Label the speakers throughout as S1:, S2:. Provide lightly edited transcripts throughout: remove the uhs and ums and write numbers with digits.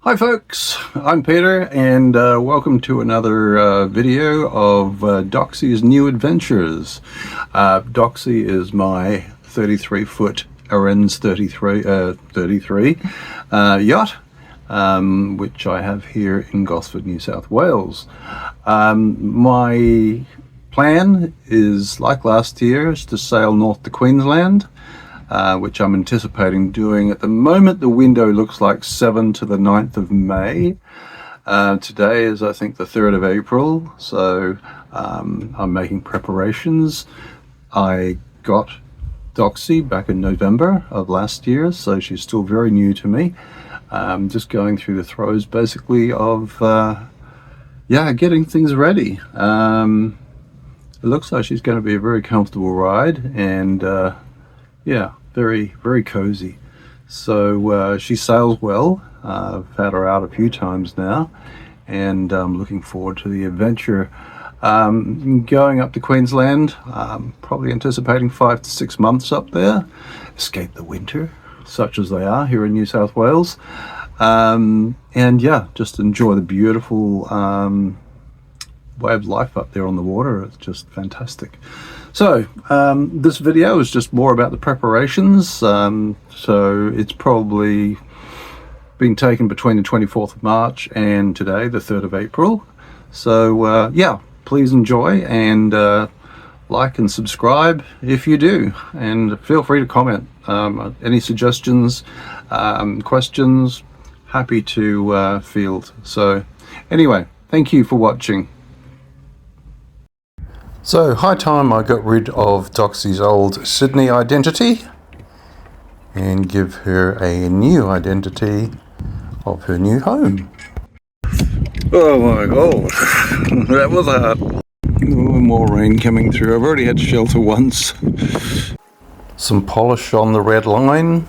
S1: Hi folks, I'm Peter and welcome to another video of Doxie's new adventures. Doxie is my 33-foot Arenz 33 yacht, which I have here in Gosford, New South Wales. My plan is, like last year, is to sail north to Queensland. Which I'm anticipating doing. At the moment, the window looks like 7 to the 9th of May. Today is, I think, the 3rd of April, so I'm making preparations. I got Doxie back in November of last year, so she's still very new to me. Just going through the throes, basically, of getting things ready. It looks like she's going to be a very comfortable ride, and very cozy. So she sails well. I've had her out a few times now, and I'm looking forward to the adventure. Going up to Queensland, probably anticipating 5 to 6 months up there. Escape the winter, such as they are here in New South Wales. Just enjoy the beautiful way of life up there on the water. It's just fantastic. So this video is just more about the preparations, so it's probably been taken between the 24th of March and today, the 3rd of April. So please enjoy and like and subscribe if you do, and feel free to comment any suggestions, questions, happy to field. So anyway, thank you for watching. So, high time I got rid of Doxie's old Sydney identity and give her a new identity of her new home. Oh my god, that was hard. More rain coming through. I've already had shelter once. Some polish on the red line.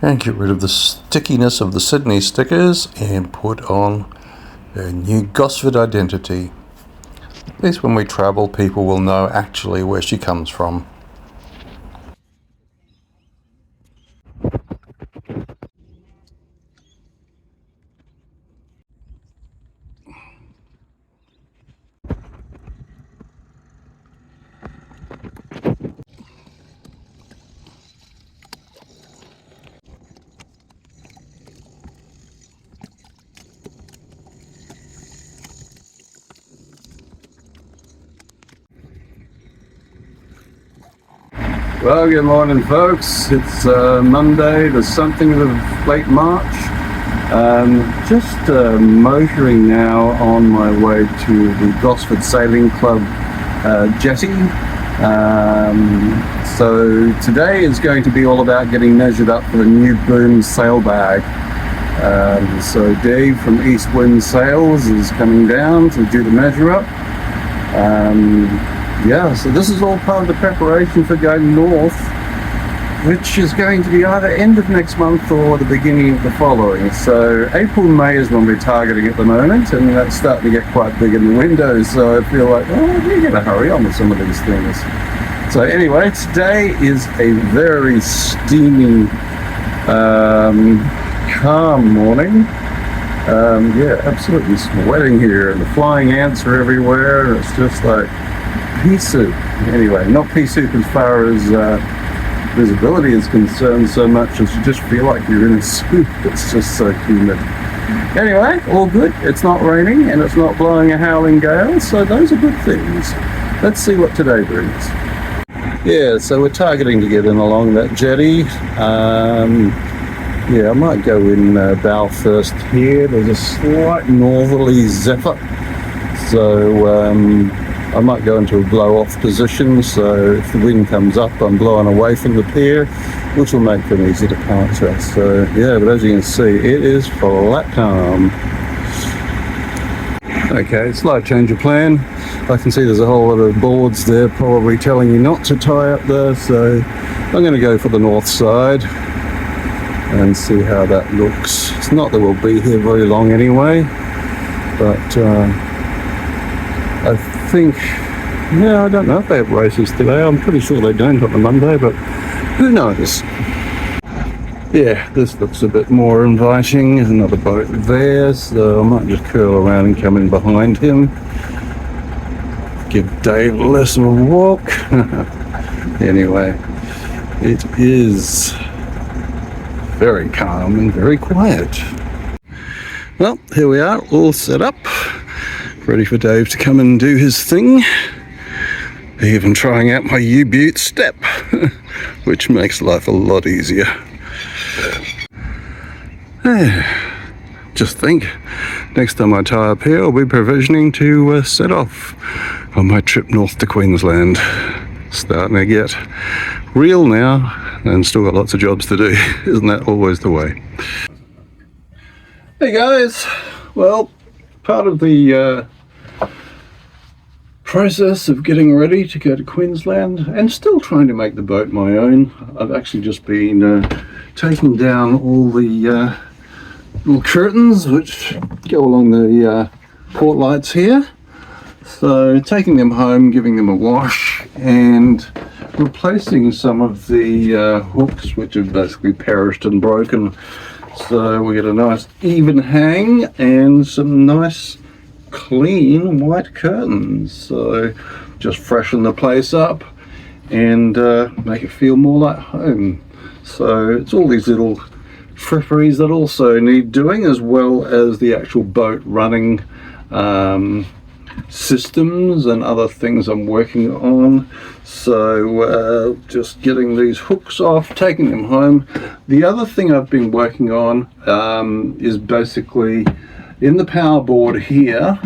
S1: And get rid of the stickiness of the Sydney stickers and put on a new Gosford identity. At least when we travel, people will know actually where she comes from. Well, good morning folks. It's Monday, the something of late March. Just motoring now on my way to the Gosford Sailing Club jetty. So today is going to be all about getting measured up for the new boom sail bag. So Dave from East Wind Sails is coming down to do the measure up. So this is all part of the preparation for going north, which is going to be either end of next month or the beginning of the following. So April, May is when we're targeting at the moment, and that's starting to get quite big in the windows, so I feel like, we're going to hurry on with some of these things. So anyway, today is a very steamy, calm morning. Absolutely sweating here, and the flying ants are everywhere. It's just like pea soup. Anyway, not pea soup as far as visibility is concerned so much as you just feel like you're in a soup. It's just so humid. Anyway, all good. It's not raining and it's not blowing a howling gale, so those are good things. Let's see what today brings. Yeah, so we're targeting to get in along that jetty. I might go in bow first here. There's a slight northerly zephyr, so I might go into a blow-off position, so if the wind comes up, I'm blowing away from the pier, which will make for an easy departure. So, but as you can see, it is flat calm. Okay, slight change of plan. I can see there's a whole lot of boards there probably telling you not to tie up there, so I'm going to go for the north side and see how that looks. It's not that we'll be here very long anyway, but I think, I don't know if they have races today. I'm pretty sure they don't on the Monday, but who knows? Yeah, this looks a bit more inviting. There's another boat there, so I might just curl around and come in behind him. Give Dave less of a walk. Anyway, it is very calm and very quiet. Well, here we are, all set up, ready for Dave to come and do his thing. Even trying out my U-Butte step, which makes life a lot easier. Just think, next time I tie up here, I'll be provisioning to set off on my trip north to Queensland. Starting to get real now, and still got lots of jobs to do. Isn't that always the way? Hey guys, well, part of the process of getting ready to go to Queensland and still trying to make the boat my own, I've actually just been taking down all the little curtains which go along the port lights here. So taking them home, giving them a wash, and replacing some of the hooks which have basically perished and broken. So we get a nice even hang and some nice clean white curtains. So just freshen the place up and make it feel more like home. So it's all these little fripperies that also need doing, as well as the actual boat running systems and other things I'm working on. So just getting these hooks off, taking them home. The other thing I've been working on is basically in the power board here.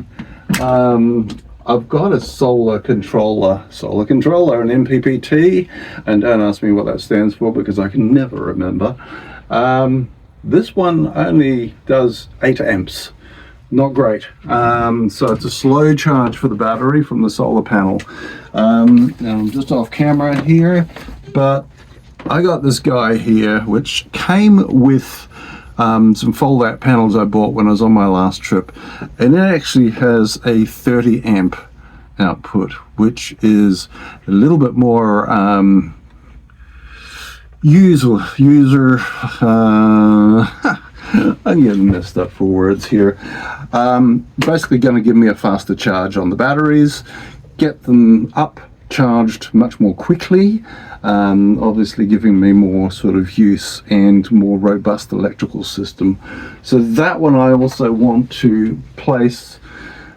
S1: I've got a solar controller, an MPPT, and don't ask me what that stands for because I can never remember. This one only does 8 amps. Not great. So it's a slow charge for the battery from the solar panel. Now I'm just off camera here, but I got this guy here which came with some fold-out panels I bought when I was on my last trip, and it actually has a 30 amp output, which is a little bit more user I'm getting messed up for words here. Basically going to give me a faster charge on the batteries, get them up charged much more quickly, obviously giving me more sort of use and more robust electrical system. So that one I also want to place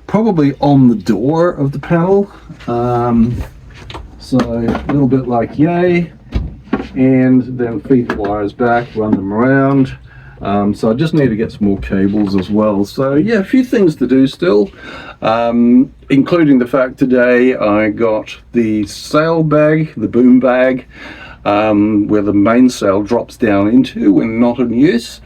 S1: probably on the door of the panel. So a little bit like yay, and then feed the wires back, run them around. So I just need to get some more cables as well. So yeah, a few things to do still, including the fact today I got the sail bag, the boom bag, where the mainsail drops down into when not in use.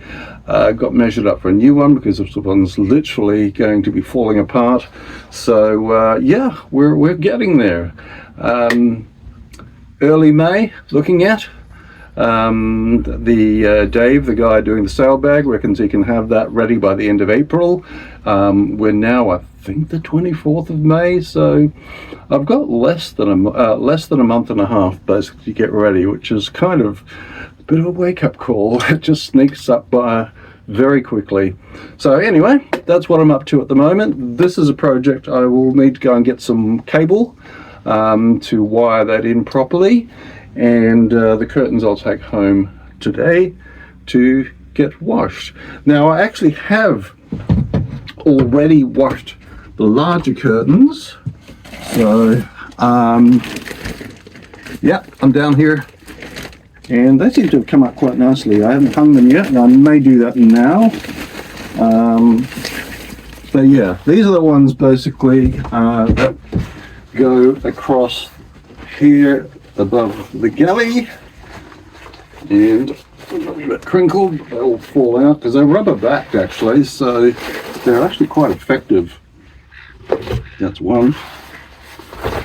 S1: Got measured up for a new one because this one's literally going to be falling apart. So yeah, we're getting there. Early May, looking at. Dave, the guy doing the sail bag, reckons he can have that ready by the end of April. We're now, I think, the 24th of May, so I've got less than a month and a half basically to get ready, which is kind of a bit of a wake-up call. It just sneaks up by very quickly. So anyway, that's what I'm up to at the moment. This is a project I will need to go and get some cable to wire that in properly. And the curtains I'll take home today to get washed. Now I actually have already washed the larger curtains. So yeah, I'm down here and they seem to have come up quite nicely. I haven't hung them yet, and I may do that now. But yeah, these are the ones basically that go across here above the galley, and a little bit crinkled, they'll fall out because they're rubber backed actually, so they're actually quite effective. That's one.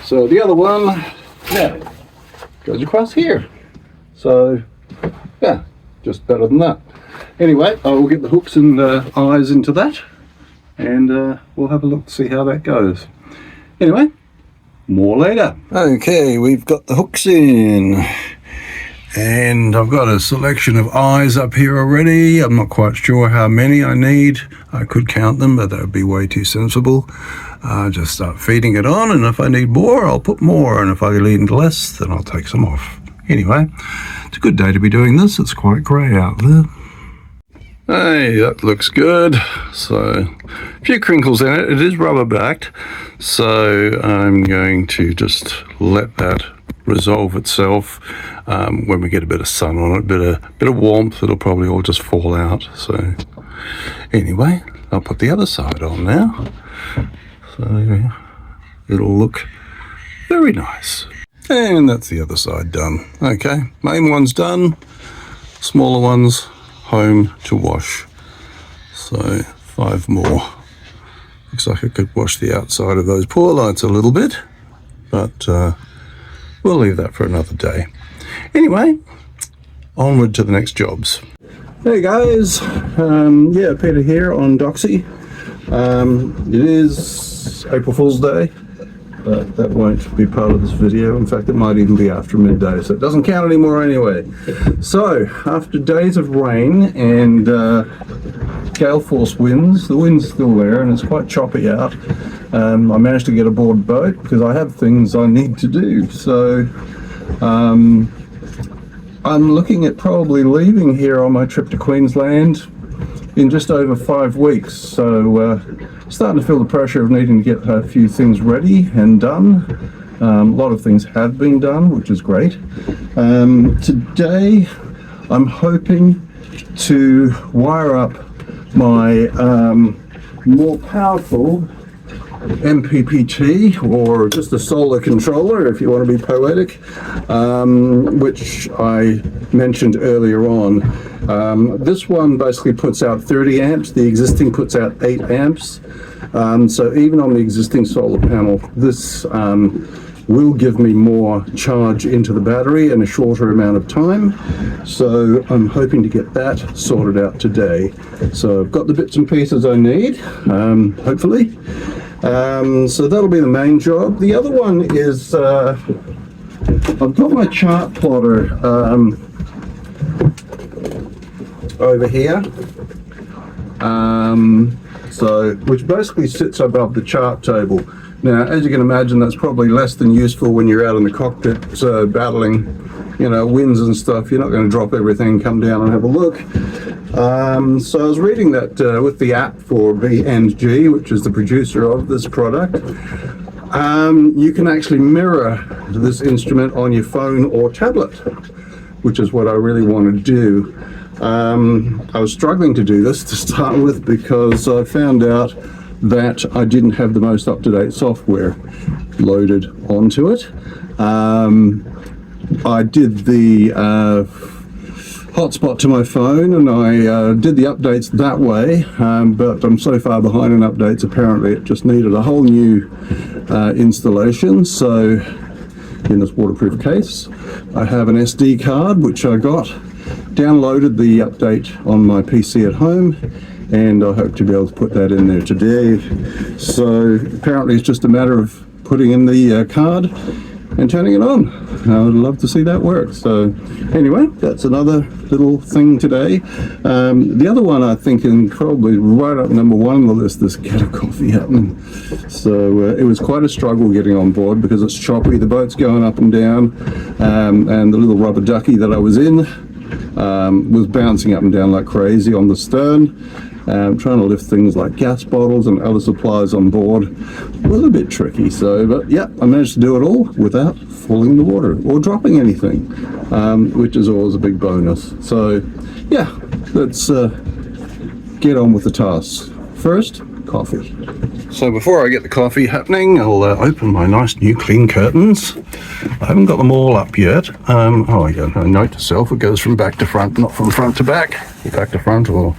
S1: So the other one, yeah, goes across here. So yeah, just better than that. Anyway, I will get the hooks and eyes into that, and we'll have a look to see how that goes. Anyway, more later. Okay, we've got the hooks in. And I've got a selection of eyes up here already. I'm not quite sure how many I need. I could count them, but that would be way too sensible. Just start feeding it on, and if I need more, I'll put more, and if I need less, then I'll take some off. Anyway, it's a good day to be doing this. It's quite grey out there. Hey, that looks good. So, a few crinkles in it. It is rubber backed, so I'm going to just let that resolve itself. When we get a bit of sun on it, bit of warmth, it'll probably all just fall out. So, anyway, I'll put the other side on now. So it'll look very nice. And that's the other side done. Okay, main one's done. Smaller ones home to wash. So 5 more. Looks like I could wash the outside of those poor lights a little bit, but we'll leave that for another day. Anyway, onward to the next jobs. Hey guys, yeah, Peter here on Doxie. It is April Fool's Day, but that won't be part of this video. In fact, it might even be after midday, so it doesn't count anymore anyway. So, after days of rain and gale force winds, the wind's still there and it's quite choppy out. I managed to get aboard boat because I have things I need to do. So, I'm looking at probably leaving here on my trip to Queensland in just over 5 weeks. So, starting to feel the pressure of needing to get a few things ready and done. A lot of things have been done, which is great. Today, I'm hoping to wire up my more powerful MPPT, or just a solar controller if you want to be poetic, which I mentioned earlier on. This one basically puts out 30 amps, the existing puts out 8 amps. So even on the existing solar panel, this will give me more charge into the battery in a shorter amount of time. So I'm hoping to get that sorted out today. So I've got the bits and pieces I need, hopefully. So that'll be the main job. The other one is I've got my chart plotter over here, which basically sits above the chart table. Now, as you can imagine, that's probably less than useful when you're out in the cockpit battling, winds and stuff. You're not going to drop everything, come down and have a look. So I was reading that with the app for VNG, which is the producer of this product, you can actually mirror this instrument on your phone or tablet, which is what I really want to do. I was struggling to do this to start with because I found out that I didn't have the most up-to-date software loaded onto it. I did the hotspot to my phone and I did the updates that way, but I'm so far behind in updates, apparently it just needed a whole new installation. So in this waterproof case, I have an SD card which I got, downloaded the update on my PC at home, and I hope to be able to put that in there today. So apparently it's just a matter of putting in the card and turning it on. I would love to see that work. So anyway, that's another little thing today. The other one I think, and probably right up number 1 on the list, is get a coffee happening. So it was quite a struggle getting on board because it's choppy, the boat's going up and down, and the little rubber ducky that I was in was bouncing up and down like crazy on the stern. Trying to lift things like gas bottles and other supplies on board was a bit tricky. So, but yeah, I managed to do it all without falling in the water or dropping anything, which is always a big bonus. So yeah, let's get on with the tasks. First, coffee. So before I get the coffee happening, I'll open my nice new clean curtains. I haven't got them all up yet. Oh, I got a note to self, it goes from back to front, not from front to back. Back to front, or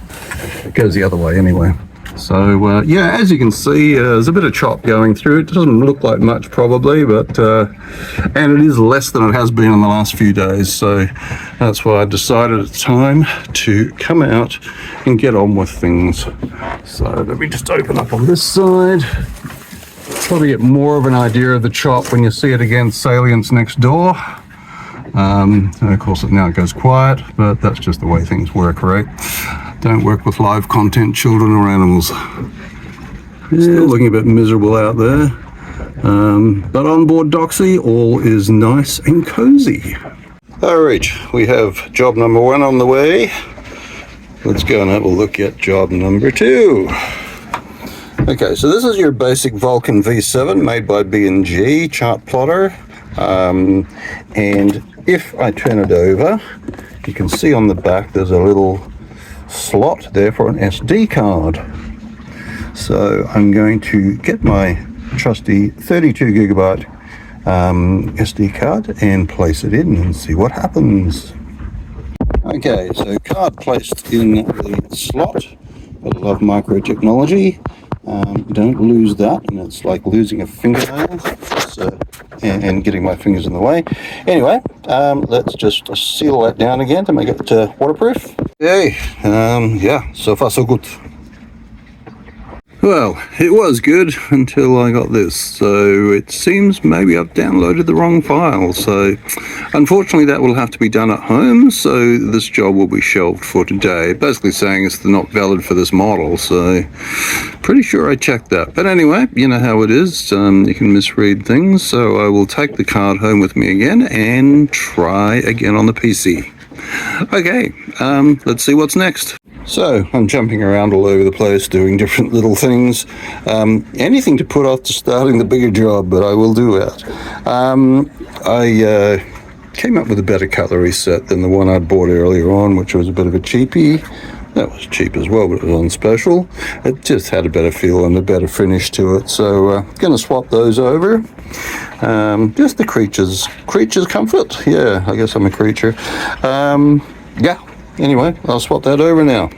S1: it goes the other way anyway. So yeah, as you can see, there's a bit of chop going through. It doesn't look like much probably, but and it is less than it has been in the last few days. So that's why I decided it's time to come out and get on with things. So let me just open up on this side. Probably get more of an idea of the chop when you see it against salients next door. And of course now it goes quiet, but that's just the way things work, right? Don't work with live content, children or animals. Still looking a bit miserable out there. But on board Doxie, all is nice and cozy. Alright, we have job number 1 on the way. Let's go and have a look at job number 2. Okay, so this is your basic Vulcan V7 made by B&G chart plotter. And if I turn it over, you can see on the back there's a little slot there for an SD card. So I'm going to get my trusty 32 gigabyte SD card and place it in and see what happens. Okay, so card placed in the slot. I love micro technology. Don't lose that, and it's like losing a fingernail. And getting my fingers in the way. Anyway, let's just seal that down again to make it waterproof. Hey, yeah, so far so good. Well, it was good until I got this, so it seems maybe I've downloaded the wrong file, so unfortunately that will have to be done at home, so this job will be shelved for today. Basically saying it's not valid for this model, so pretty sure I checked that. But anyway, you know how it is, you can misread things, so I will take the card home with me again and try again on the PC. Okay, let's see what's next. So I'm jumping around all over the place doing different little things. Anything to put off to starting the bigger job, but I will do that. I came up with a better cutlery set than the one I bought earlier on, which was a bit of a cheapie. That was cheap as well, but it was on special. It just had a better feel and a better finish to it. So going to swap those over. Just the creature's comfort. Yeah, I guess I'm a creature. Yeah. Anyway, I'll swap that over now.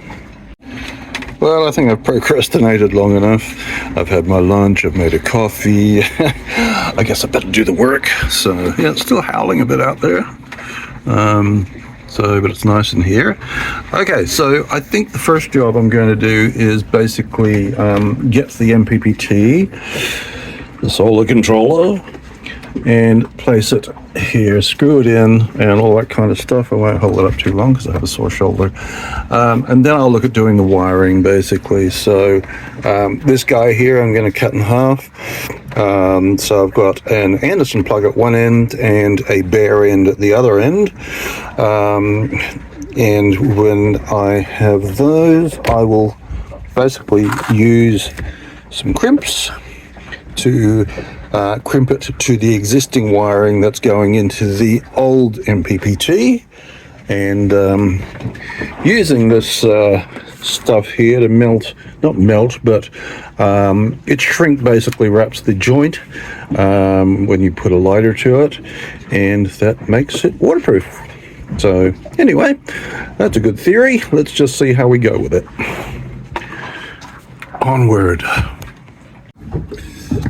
S1: Well, I think I've procrastinated long enough. I've had my lunch, I've made a coffee. I guess I better do the work. So, yeah, it's still howling a bit out there. But it's nice in here. Okay, so I think the first job I'm going to do is basically get the MPPT, the solar controller, and place it here, screw it in and all that kind of stuff. I won't hold it up too long because I have a sore shoulder. And then I'll look at doing the wiring basically. So this guy here I'm going to cut in half. So I've got an Anderson plug at one end and a bare end at the other end. And when I have those, I will basically use some crimps to crimp it to the existing wiring that's going into the old MPPT, and using this stuff here to it shrink basically wraps the joint when you put a lighter to it, and that makes it waterproof. So anyway, that's a good theory. Let's just see how we go with it. Onward.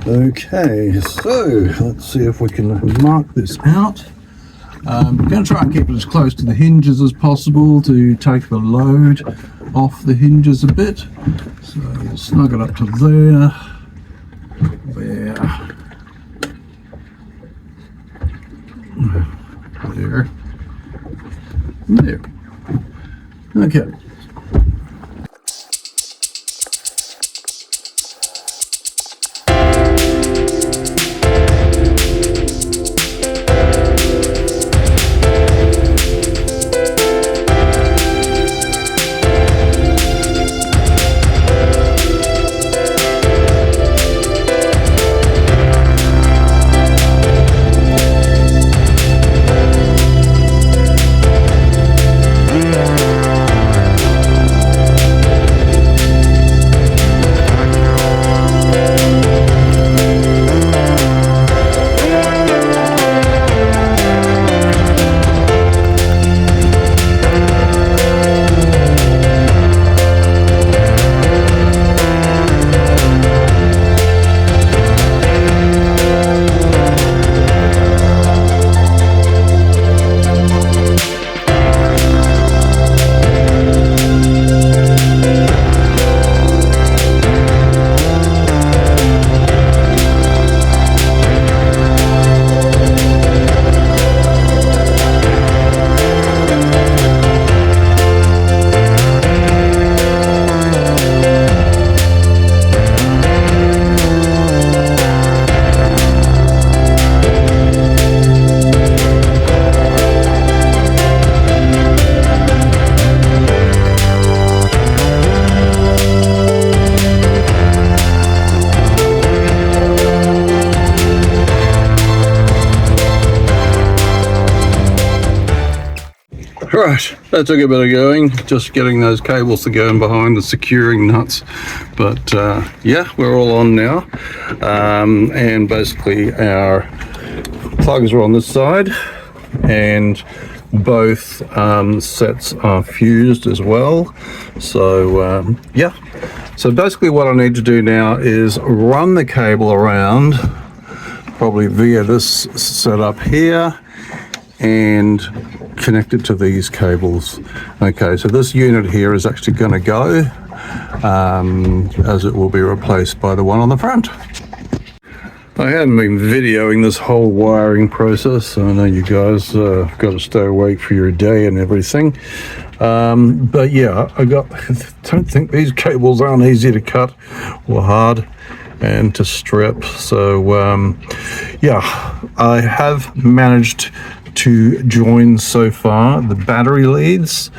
S1: Okay, so let's see if we can mark this out. I'm going to try and keep it as close to the hinges as possible to take the load off the hinges a bit. So we'll snug it up to there, there. Okay. Right, that took a bit of going, just getting those cables to go in behind the securing nuts. But yeah, we're all on now. And basically our plugs are on this side, and both sets are fused as well. So yeah, so basically what I need to do now is run the cable around, probably via this setup here, and connect it to these cables. Okay, so this unit here is actually going to go, as it will be replaced by the one on the front. I haven't been videoing this whole wiring process. I know you guys got to stay awake for your day and everything. But yeah, I don't think these cables aren't easy to cut or hard and to strip. So yeah, I have managed to join so far the battery leads.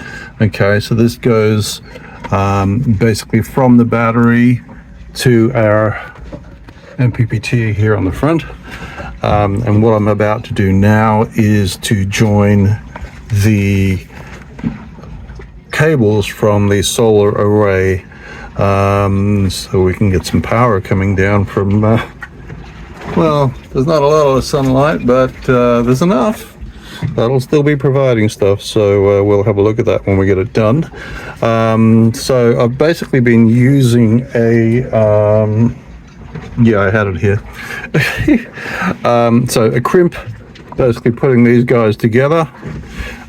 S1: Okay, so this goes basically from the battery to our MPPT here on the front, and what I'm about to do now is to join the cables from the solar array, so we can get some power coming down from well, there's not a lot of sunlight, but there's enough that'll still be providing stuff. So we'll have a look at that when we get it done. So I've basically been using a yeah, I had it here. So a crimp, basically putting these guys together,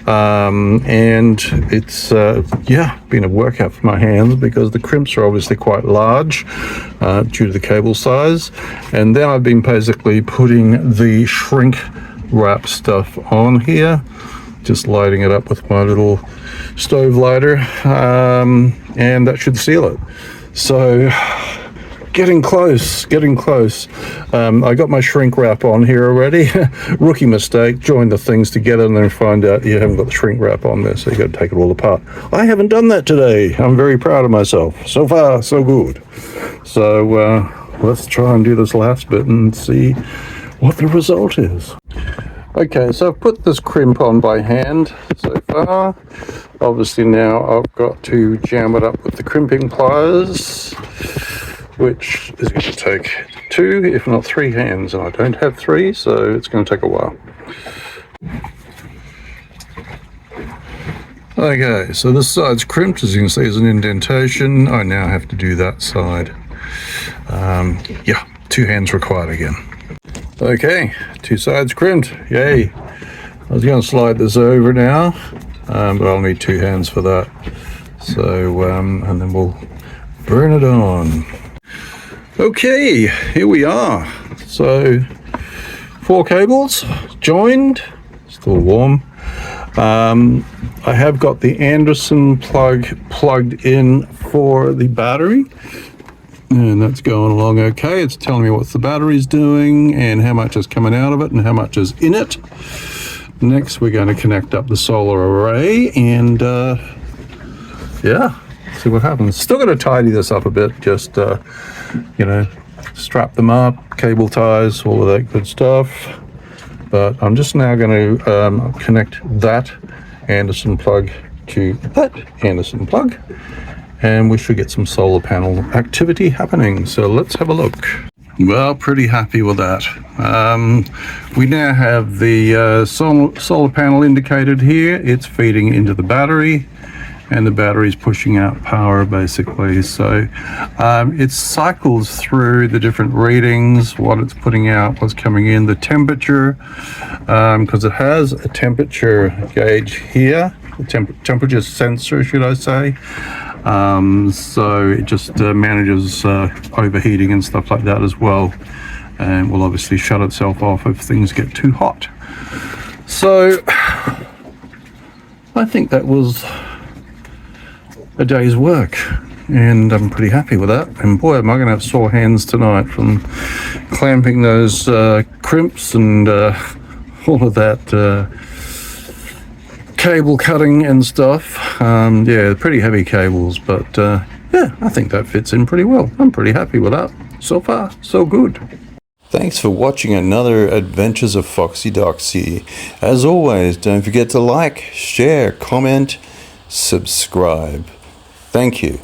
S1: and it's yeah, been a workout for my hands because the crimps are obviously quite large due to the cable size. And then I've been basically putting the shrink wrap stuff on here, just lighting it up with my little stove lighter, and that should seal it. So getting close. I got my shrink wrap on here already. Rookie mistake, join the things together and then find out you haven't got the shrink wrap on there, so you got to take it all apart. I haven't done that today. I'm very proud of myself. So far, so good. So let's try and do this last bit and see what the result is. Okay, so I've put this crimp on by hand so far. Obviously now I've got to jam it up with the crimping pliers, which is going to take 2, if not 3 hands, and I don't have 3, so it's going to take a while. Okay, so this side's crimped. As you can see, there's an indentation. I now have to do that side. Yeah, 2 hands required again. Okay, 2 sides crimped, yay. I was going to slide this over now, but I'll need 2 hands for that. So, and then we'll burn it on. Okay, here we are. So 4 cables joined, still warm. I have got the Anderson plug plugged in for the battery, and that's going along okay. It's telling me what the battery's doing and how much is coming out of it and how much is in it. Next we're going to connect up the solar array and yeah, see what happens. Still got to tidy this up a bit, just you know, strap them up, cable ties, all of that good stuff. But I'm just now going to connect that Anderson plug to that Anderson plug, and we should get some solar panel activity happening. So let's have a look. Well, pretty happy with that. We now have the solar panel indicated here. It's feeding into the battery, and the battery's pushing out power basically. So it cycles through the different readings, what it's putting out, what's coming in, the temperature, because it has a temperature gauge here, a temperature sensor, should I say. So it just manages overheating and stuff like that as well, and will obviously shut itself off if things get too hot. So I think that was a day's work, and I'm pretty happy with that. And boy, am I going to have sore hands tonight from clamping those crimps and all of that cable cutting and stuff. Yeah, pretty heavy cables, but yeah, I think that fits in pretty well. I'm pretty happy with that. So far, so good. Thanks for watching another Adventures of Foxy Doxie. As always, don't forget to like, share, comment, subscribe. Thank you.